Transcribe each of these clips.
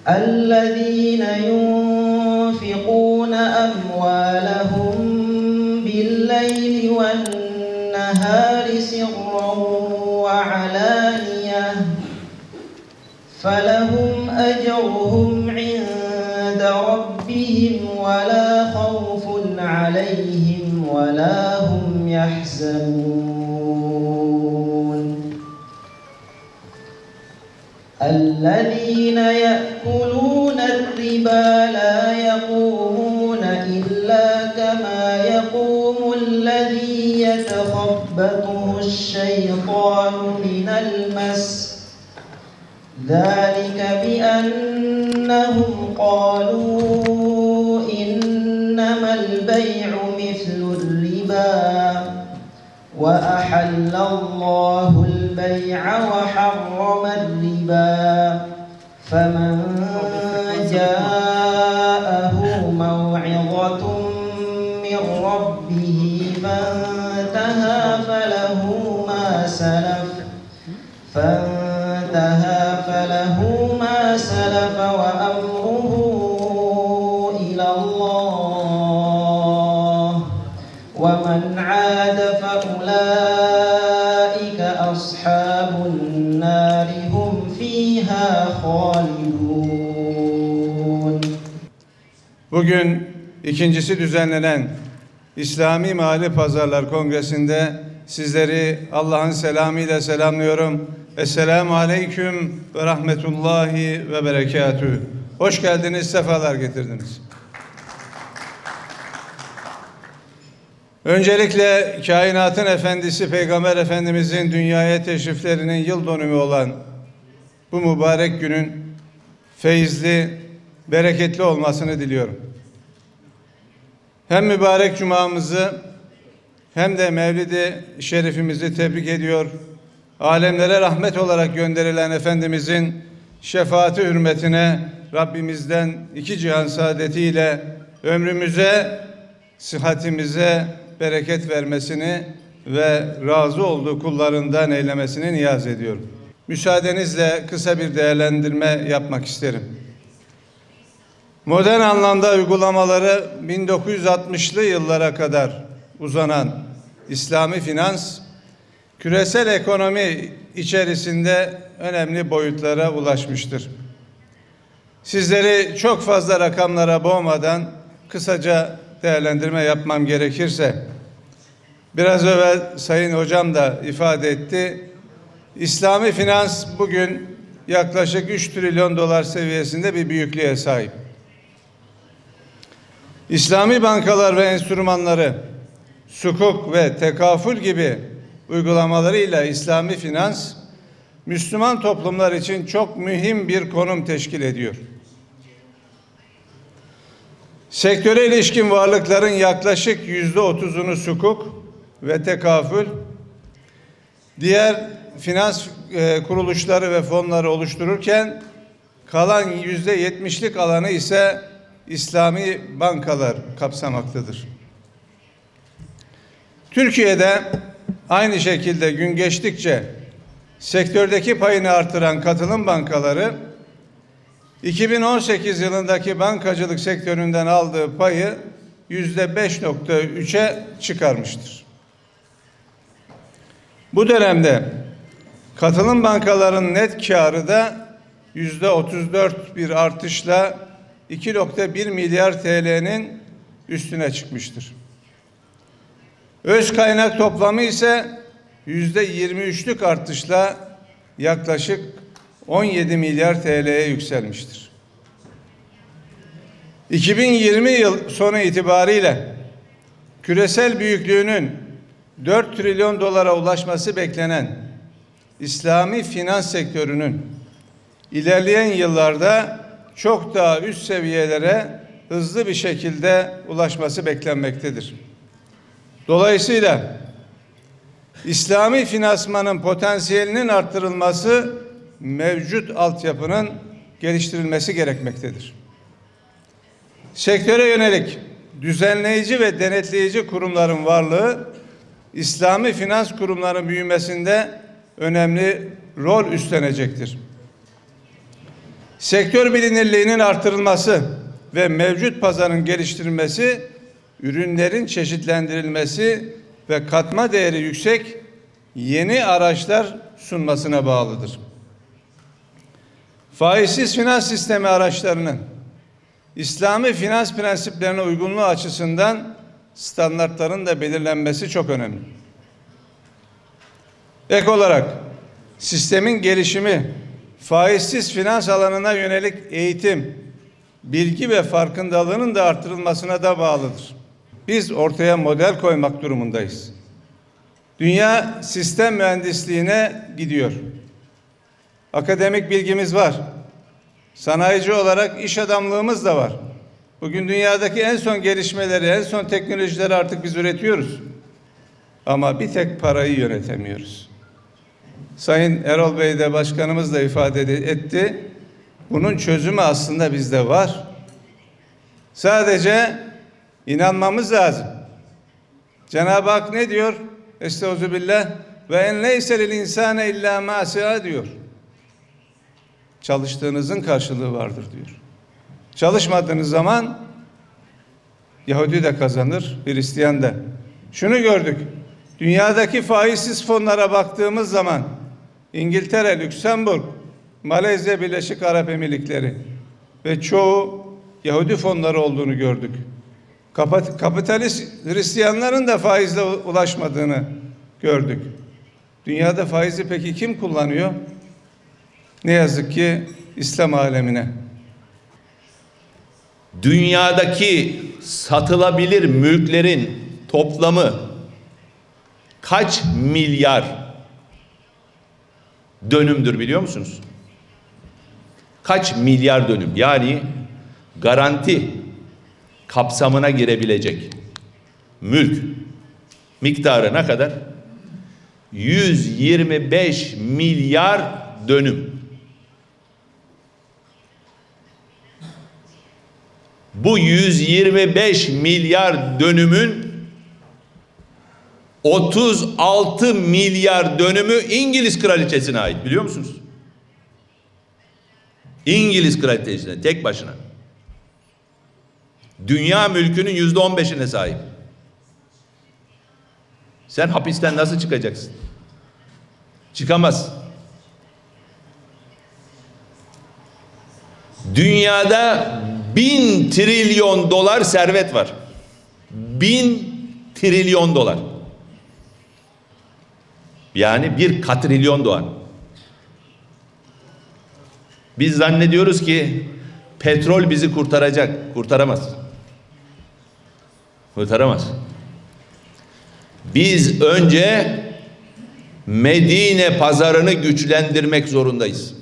الذين ينفقون أموالهم بالليل والنهار سرا وعلانية فلهم أجرهم عند ربهم ولا خوف عليهم ولا هم يحزنون الذين يأكلون الربا لا يقومون إلا كما يقوم الذي يتخبطه الشيطان من المس ذلك بأنهم قالوا إنما البيع مثل الربا وأحل الله البيع وحرم الربا فمن جاءه موعظة من ربه فانتهى فله ما سلف وأمره إلى الله ومن عاد فأولئك أصحاب النار هم فيها خالدون. Bugün ikincisi düzenlenen İslami Mahalli Pazarlar Kongresi'nde sizleri Allah'ın selamıyla selamlıyorum. Esselamu Aleyküm ve Rahmetullahi ve Berekatühü. Hoş geldiniz, sefalar getirdiniz. Öncelikle kainatın efendisi Peygamber Efendimizin dünyaya teşriflerinin yıl dönümü olan bu mübarek günün feyizli, bereketli olmasını diliyorum. Hem mübarek cumamızı hem de Mevlid-i Şerifimizi tebrik ediyor. Alemlere rahmet olarak gönderilen Efendimizin şefaati hürmetine Rabbimizden iki cihan saadetiyle ömrümüze, sıhhatimize bereket vermesini ve razı olduğu kullarından eylemesini niyaz ediyorum. Müsaadenizle kısa bir değerlendirme yapmak isterim. Modern anlamda uygulamaları 1960'lı yıllara kadar uzanan İslami finans, küresel ekonomi içerisinde önemli boyutlara ulaşmıştır. Sizleri çok fazla rakamlara boğmadan kısaca değerlendirme yapmam gerekirse, biraz evvel Sayın Hocam da ifade etti, İslami finans bugün yaklaşık 3 trilyon dolar seviyesinde bir büyüklüğe sahip. İslami bankalar ve enstrümanları, sukuk ve tekafül gibi uygulamalarıyla İslami finans, Müslüman toplumlar için çok mühim bir konum teşkil ediyor. Sektöre ilişkin varlıkların yaklaşık %30'unu sukuk ve tekafül, diğer finans kuruluşları ve fonları oluştururken kalan %70'lik alanı ise İslami bankalar kapsamaktadır. Türkiye'de aynı şekilde gün geçtikçe sektördeki payını artıran katılım bankaları 2018 yılındaki bankacılık sektöründen aldığı payı %5.3'e çıkarmıştır. Bu dönemde katılım bankaların net karı da %34 bir artışla 2.1 milyar TL'nin üstüne çıkmıştır. Öz kaynak toplamı ise %23'lük artışla yaklaşık 17 milyar TL'ye yükselmiştir. 2020 yıl sonu itibariyle küresel büyüklüğünün 4 trilyon dolara ulaşması beklenen İslami finans sektörünün ilerleyen yıllarda çok daha üst seviyelere hızlı bir şekilde ulaşması beklenmektedir. Dolayısıyla İslami finansmanın potansiyelinin arttırılması, mevcut altyapının geliştirilmesi gerekmektedir. Sektöre yönelik düzenleyici ve denetleyici kurumların varlığı, İslami finans kurumlarının büyümesinde önemli rol üstlenecektir. Sektör bilinirliğinin artırılması ve mevcut pazarın geliştirilmesi, ürünlerin çeşitlendirilmesi ve katma değeri yüksek yeni araçlar sunmasına bağlıdır. Faizsiz finans sistemi araçlarının İslami finans prensiplerine uygunluğu açısından standartların da belirlenmesi çok önemli. Ek olarak sistemin gelişimi, faizsiz finans alanına yönelik eğitim, bilgi ve farkındalığının da artırılmasına da bağlıdır. Biz ortaya model koymak durumundayız. Dünya sistem mühendisliğine gidiyor. Akademik bilgimiz var. Sanayici olarak iş adamlığımız da var. Bugün dünyadaki en son gelişmeleri, en son teknolojileri artık biz üretiyoruz. Ama bir tek parayı yönetemiyoruz. Sayın Erol Bey de başkanımız da ifade etti. Bunun çözümü aslında bizde var. Sadece inanmamız lazım. Cenab-ı Hak ne diyor? Estağfirullah ve en leyse lil insane illa ma sa'a diyor. Çalıştığınızın karşılığı vardır diyor. Çalışmadığınız zaman Yahudi de kazanır, Hristiyan da. Şunu gördük. Dünyadaki faizsiz fonlara baktığımız zaman İngiltere, Lüksemburg, Malezya, Birleşik Arap Emirlikleri ve çoğu Yahudi fonları olduğunu gördük. Kapitalist Hristiyanların da faizle ulaşmadığını gördük. Dünyada faizi peki kim kullanıyor? Ne yazık ki İslam alemine. Dünyadaki satılabilir mülklerin toplamı kaç milyar dönümdür biliyor musunuz? Kaç milyar dönüm? Yani garanti kapsamına girebilecek mülk miktarı ne kadar? 125 milyar dönüm. Bu 125 milyar dönümün 36 milyar dönümü İngiliz kraliçesine ait biliyor musunuz? İngiliz kraliçesine tek başına. Dünya mülkünün %15'ine sahip. Sen hapisten nasıl çıkacaksın? Çıkamaz. Dünyada 1000 trilyon dolar servet var. 1000 trilyon dolar. Yani 1 katrilyon dolar. Biz zannediyoruz ki petrol bizi kurtaracak. Kurtaramaz. Kurtaramaz. Biz önce Medine pazarını güçlendirmek zorundayız.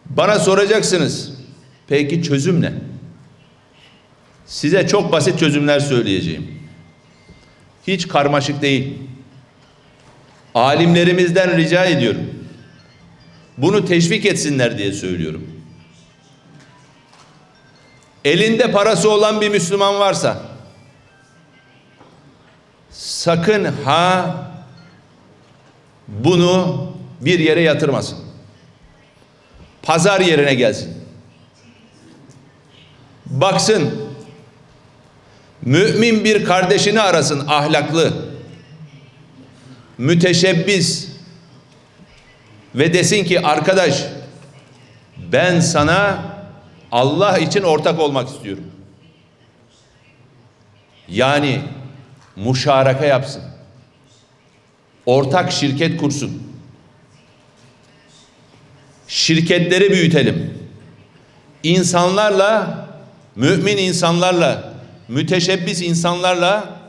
Bana soracaksınız, peki çözüm ne? Size çok basit çözümler söyleyeceğim. Hiç karmaşık değil. Alimlerimizden rica ediyorum. Bunu teşvik etsinler diye söylüyorum. Elinde parası olan bir Müslüman varsa sakın ha bunu bir yere yatırmasın. Pazar yerine gelsin. Baksın, mümin bir kardeşini arasın, ahlaklı, müteşebbis ve desin ki arkadaş ben sana Allah için ortak olmak istiyorum. Yani muşaraka yapsın. Ortak şirket kursun. Şirketleri büyütelim. İnsanlarla, mümin insanlarla, müteşebbis insanlarla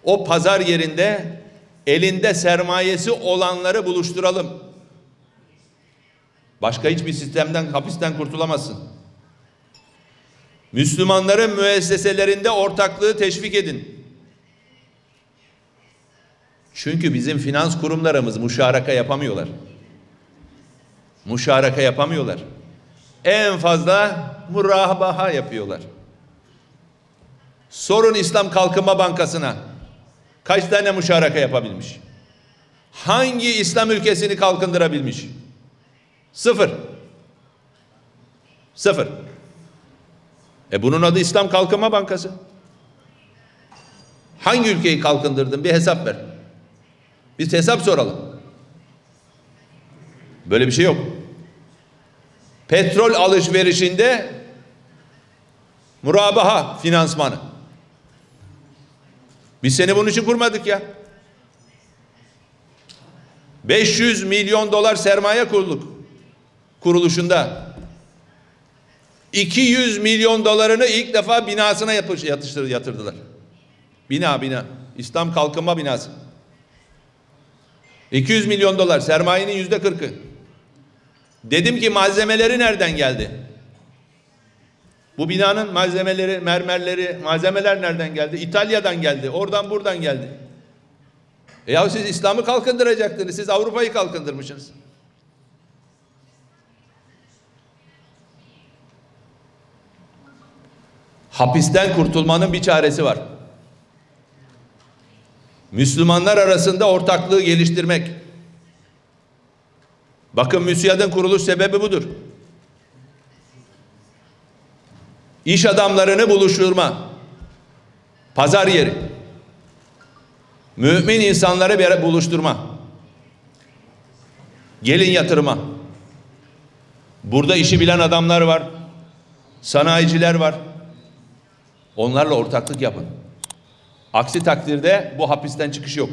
o pazar yerinde elinde sermayesi olanları buluşturalım. Başka hiçbir sistemden, hapisten kurtulamazsın. Müslümanların müesseselerinde ortaklığı teşvik edin. Çünkü bizim finans kurumlarımız muşaraka yapamıyorlar. Muşaraka yapamıyorlar. En fazla murabaha yapıyorlar. Sorun İslam Kalkınma Bankası'na. Kaç tane muşaraka yapabilmiş? Hangi İslam ülkesini kalkındırabilmiş? Sıfır. Sıfır. Bunun adı İslam Kalkınma Bankası. Hangi ülkeyi kalkındırdın? Bir hesap ver. Biz hesap soralım. Böyle bir şey yok. Petrol alışverişinde murabaha finansmanı. Biz seni bunun için kurmadık ya. 500 milyon dolar sermaye kurduk kuruluşunda. 200 milyon dolarını ilk defa binasına yatırdılar. Bina. İslam Kalkınma Binası. 200 milyon dolar sermayenin %40'ı. Dedim ki malzemeleri nereden geldi? Bu binanın malzemeleri, mermerleri, malzemeler nereden geldi? İtalya'dan geldi. Oradan buradan geldi. Ya siz İslam'ı kalkındıracaktınız. Siz Avrupa'yı kalkındırmışsınız. Hapisten kurtulmanın bir çaresi var. Müslümanlar arasında ortaklığı geliştirmek. Bakın MÜSİAD'ın kuruluş sebebi budur. İş adamlarını buluşturma. Pazar yeri. Mümin insanları bir yere buluşturma. Gelin yatırıma. Burada işi bilen adamlar var. Sanayiciler var. Onlarla ortaklık yapın. Aksi takdirde bu hapisten çıkış yok.